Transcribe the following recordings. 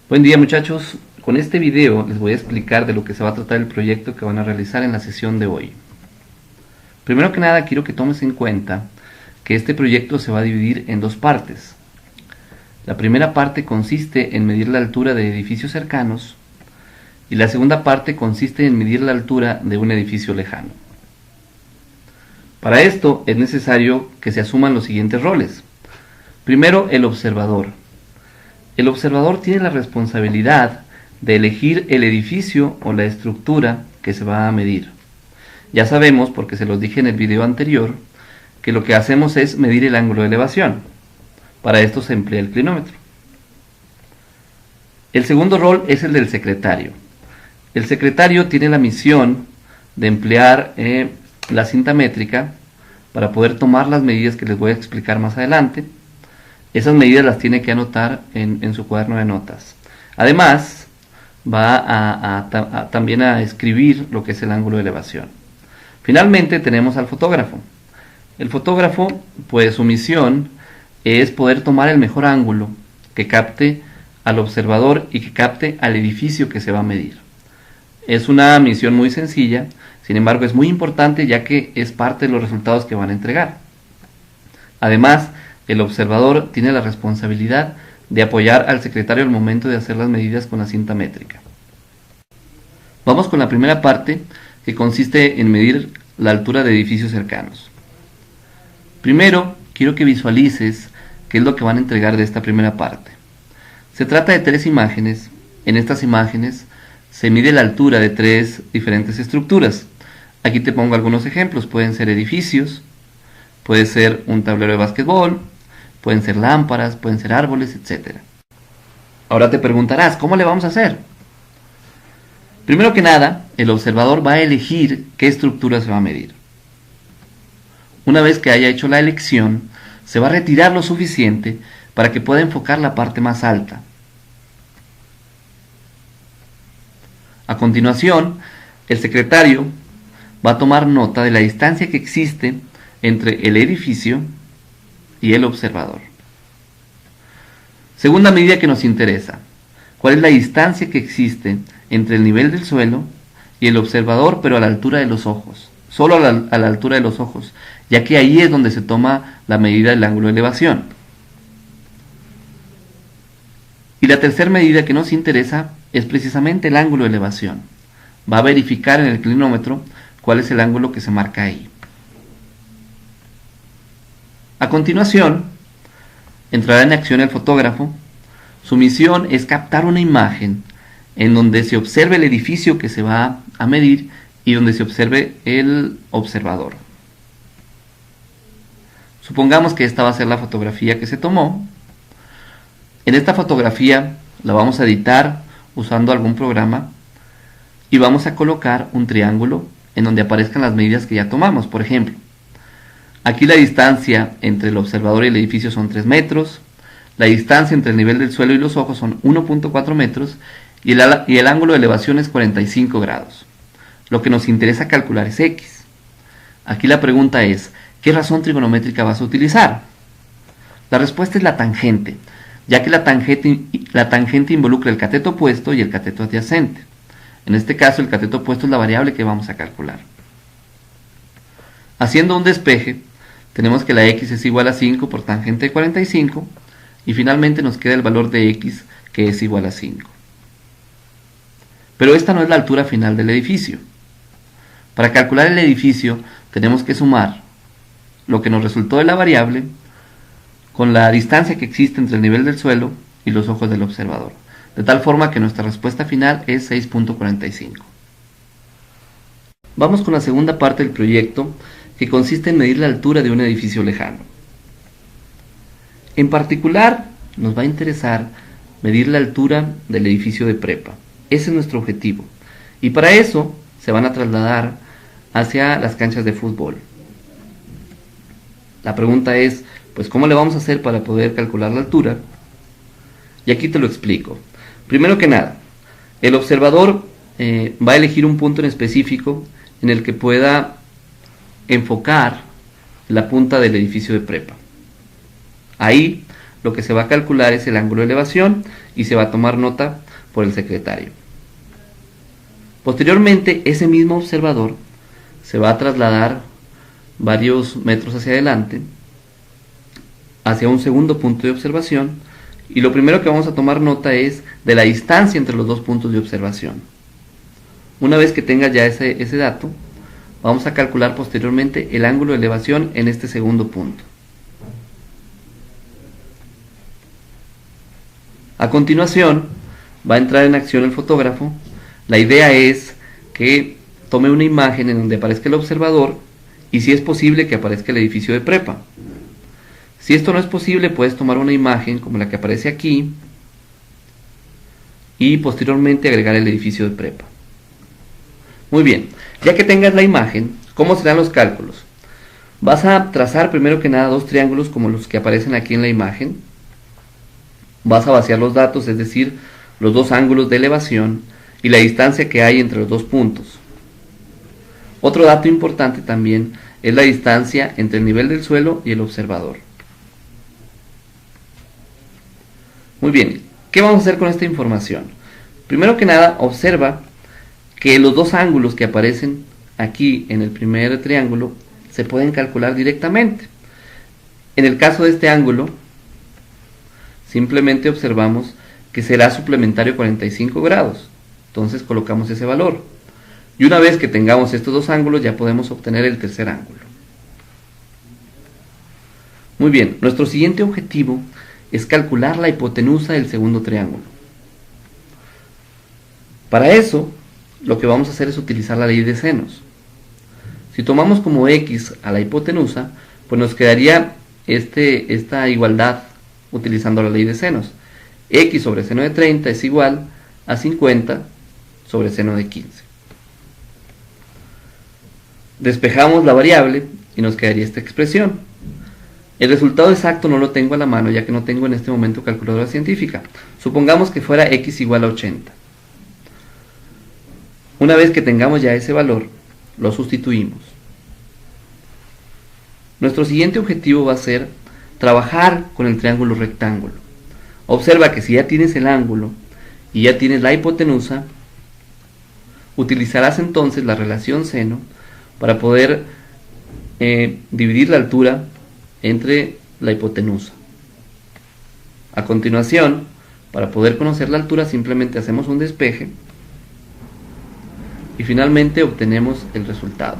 Buen día muchachos, con este video les voy a explicar de lo que se va a tratar el proyecto que van a realizar en la sesión de hoy. Primero que nada quiero que tomes en cuenta que este proyecto se va a dividir en dos partes. La primera parte consiste en medir la altura de edificios cercanos y la segunda parte consiste en medir la altura de un edificio lejano. Para esto es necesario que se asuman los siguientes roles. Primero, el observador. El observador tiene la responsabilidad de elegir el edificio o la estructura que se va a medir. Ya sabemos, porque se los dije en el video anterior, que lo que hacemos es medir el ángulo de elevación. Para esto se emplea el clinómetro. El segundo rol es el del secretario. El secretario tiene la misión de emplear la cinta métrica para poder tomar las medidas que les voy a explicar más adelante. Esas medidas las tiene que anotar en su cuaderno de notas. Además, va también a escribir lo que es el ángulo de elevación. Finalmente tenemos al fotógrafo. El fotógrafo, pues su misión es poder tomar el mejor ángulo que capte al observador y que capte al edificio que se va a medir. Es una misión muy sencilla, sin embargo es muy importante ya que es parte de los resultados que van a entregar. Además, el observador tiene la responsabilidad de apoyar al secretario al momento de hacer las medidas con la cinta métrica. Vamos con la primera parte, que consiste en medir la altura de edificios cercanos. Primero, quiero que visualices qué es lo que van a entregar de esta primera parte. Se trata de tres imágenes. En estas imágenes se mide la altura de tres diferentes estructuras. Aquí te pongo algunos ejemplos. Pueden ser edificios, puede ser un tablero de básquetbol, pueden ser lámparas, pueden ser árboles, etc. Ahora te preguntarás, ¿cómo le vamos a hacer? Primero que nada, el observador va a elegir qué estructura se va a medir. Una vez que haya hecho la elección, se va a retirar lo suficiente para que pueda enfocar la parte más alta. A continuación, el secretario va a tomar nota de la distancia que existe entre el edificio y el observador. Segunda medida que nos interesa. ¿Cuál es la distancia que existe entre el nivel del suelo y el observador, pero a la altura de los ojos? Solo a la altura de los ojos, ya que ahí es donde se toma la medida del ángulo de elevación. Y la tercera medida que nos interesa es precisamente el ángulo de elevación. Va a verificar en el clinómetro cuál es el ángulo que se marca ahí. A continuación, entrará en acción el fotógrafo. Su misión es captar una imagen en donde se observe el edificio que se va a medir y donde se observe el observador. Supongamos que esta va a ser la fotografía que se tomó. En esta fotografía la vamos a editar usando algún programa y vamos a colocar un triángulo en donde aparezcan las medidas que ya tomamos. Por ejemplo, aquí la distancia entre el observador y el edificio son 3 metros, la distancia entre el nivel del suelo y los ojos son 1.4 metros y el ángulo de elevación es 45 grados. Lo que nos interesa calcular es x. Aquí la pregunta es, ¿qué razón trigonométrica vas a utilizar? La respuesta es la tangente, ya que la tangente involucra el cateto opuesto y el cateto adyacente. En este caso el cateto opuesto es la variable que vamos a calcular. Haciendo un despeje, tenemos que la x es igual a 5 por tangente de 45 y finalmente nos queda el valor de x que es igual a 5. Pero esta no es la altura final del edificio. Para calcular el edificio tenemos que sumar lo que nos resultó de la variable con la distancia que existe entre el nivel del suelo y los ojos del observador, de tal forma que nuestra respuesta final es 6.45. Vamos con la segunda parte del proyecto, que consiste en medir la altura de un edificio lejano. En particular, nos va a interesar medir la altura del edificio de prepa. Ese es nuestro objetivo. Y para eso se van a trasladar hacia las canchas de fútbol. La pregunta es, pues, ¿cómo le vamos a hacer para poder calcular la altura? Y aquí te lo explico. Primero que nada, el observador va a elegir un punto en específico en el que pueda enfocar la punta del edificio de prepa. Ahí lo que se va a calcular es el ángulo de elevación y se va a tomar nota por el secretario. Posteriormente, ese mismo observador se va a trasladar varios metros hacia adelante, hacia un segundo punto de observación, y lo primero que vamos a tomar nota es de la distancia entre los dos puntos de observación. Una vez que tenga ya ese dato, vamos a calcular posteriormente el ángulo de elevación en este segundo punto. A continuación, va a entrar en acción el fotógrafo. La idea es que tome una imagen en donde aparezca el observador y, si es posible, que aparezca el edificio de prepa. Si esto no es posible, puedes tomar una imagen como la que aparece aquí y posteriormente agregar el edificio de prepa. Muy bien, ya que tengas la imagen, ¿cómo serán los cálculos? Vas a trazar primero que nada dos triángulos como los que aparecen aquí en la imagen. Vas a vaciar los datos, es decir, los dos ángulos de elevación y la distancia que hay entre los dos puntos. Otro dato importante también es la distancia entre el nivel del suelo y el observador. Muy bien, ¿qué vamos a hacer con esta información? Primero que nada, observa que los dos ángulos que aparecen aquí en el primer triángulo se pueden calcular directamente. En el caso de este ángulo, simplemente observamos que será suplementario 45 grados. Entonces colocamos ese valor. Y una vez que tengamos estos dos ángulos, ya podemos obtener el tercer ángulo. Muy bien, nuestro siguiente objetivo es calcular la hipotenusa del segundo triángulo. Para eso, lo que vamos a hacer es utilizar la ley de senos. Si tomamos como x a la hipotenusa, pues nos quedaría esta igualdad utilizando la ley de senos. X sobre seno de 30 es igual a 50 sobre seno de 15. Despejamos la variable y nos quedaría esta expresión. El resultado exacto no lo tengo a la mano, ya que no tengo en este momento calculadora científica. Supongamos que fuera x igual a 80. Una vez que tengamos ya ese valor, lo sustituimos. Nuestro siguiente objetivo va a ser trabajar con el triángulo rectángulo. Observa que si ya tienes el ángulo y ya tienes la hipotenusa, utilizarás entonces la relación seno para poder dividir la altura entre la hipotenusa. A continuación, para poder conocer la altura, simplemente hacemos un despeje y finalmente obtenemos el resultado.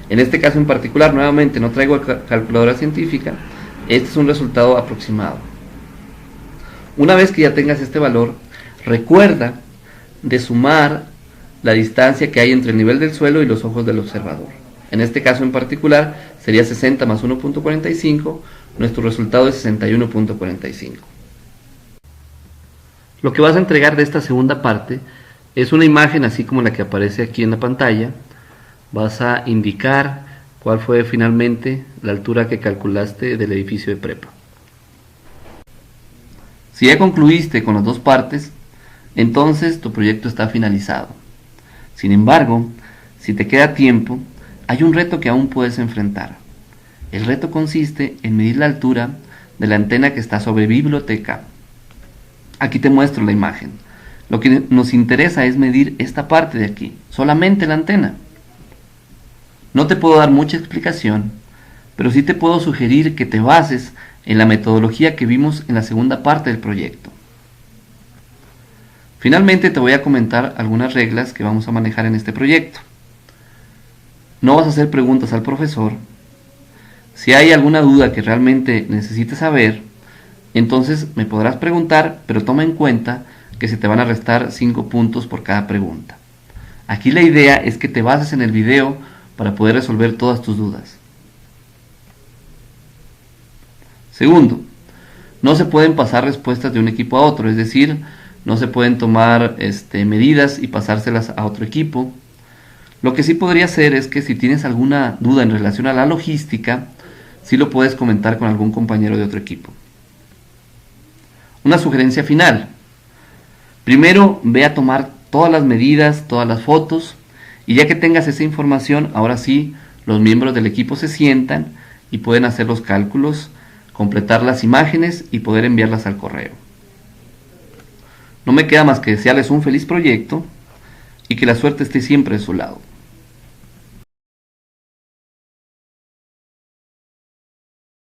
En este caso en particular, nuevamente no traigo calculadora científica, este es un resultado aproximado. Una vez que ya tengas este valor, recuerda de sumar la distancia que hay entre el nivel del suelo y los ojos del observador. En este caso en particular sería 60 más 1.45, nuestro resultado es 61.45. Lo que vas a entregar de esta segunda parte es una imagen así como la que aparece aquí en la pantalla. Vas a indicar cuál fue finalmente la altura que calculaste del edificio de prepa. Si ya concluiste con las dos partes, entonces tu proyecto está finalizado. Sin embargo, si te queda tiempo, hay un reto que aún puedes enfrentar. El reto consiste en medir la altura de la antena que está sobre biblioteca. Aquí te muestro la imagen. Lo que nos interesa es medir esta parte de aquí, solamente la antena. No te puedo dar mucha explicación, pero sí te puedo sugerir que te bases en la metodología que vimos en la segunda parte del proyecto. Finalmente te voy a comentar algunas reglas que vamos a manejar en este proyecto. No vas a hacer preguntas al profesor. Si hay alguna duda que realmente necesites saber, entonces me podrás preguntar, pero toma en cuenta que se te van a restar 5 puntos por cada pregunta. Aquí la idea es que te bases en el video para poder resolver todas tus dudas. Segundo, no se pueden pasar respuestas de un equipo a otro, es decir, no se pueden tomar medidas y pasárselas a otro equipo. Lo que sí podría hacer es que si tienes alguna duda en relación a la logística, sí lo puedes comentar con algún compañero de otro equipo. Una sugerencia final. Primero ve a tomar todas las medidas, todas las fotos, y ya que tengas esa información, ahora sí, los miembros del equipo se sientan y pueden hacer los cálculos, completar las imágenes y poder enviarlas al correo. No me queda más que desearles un feliz proyecto y que la suerte esté siempre de su lado.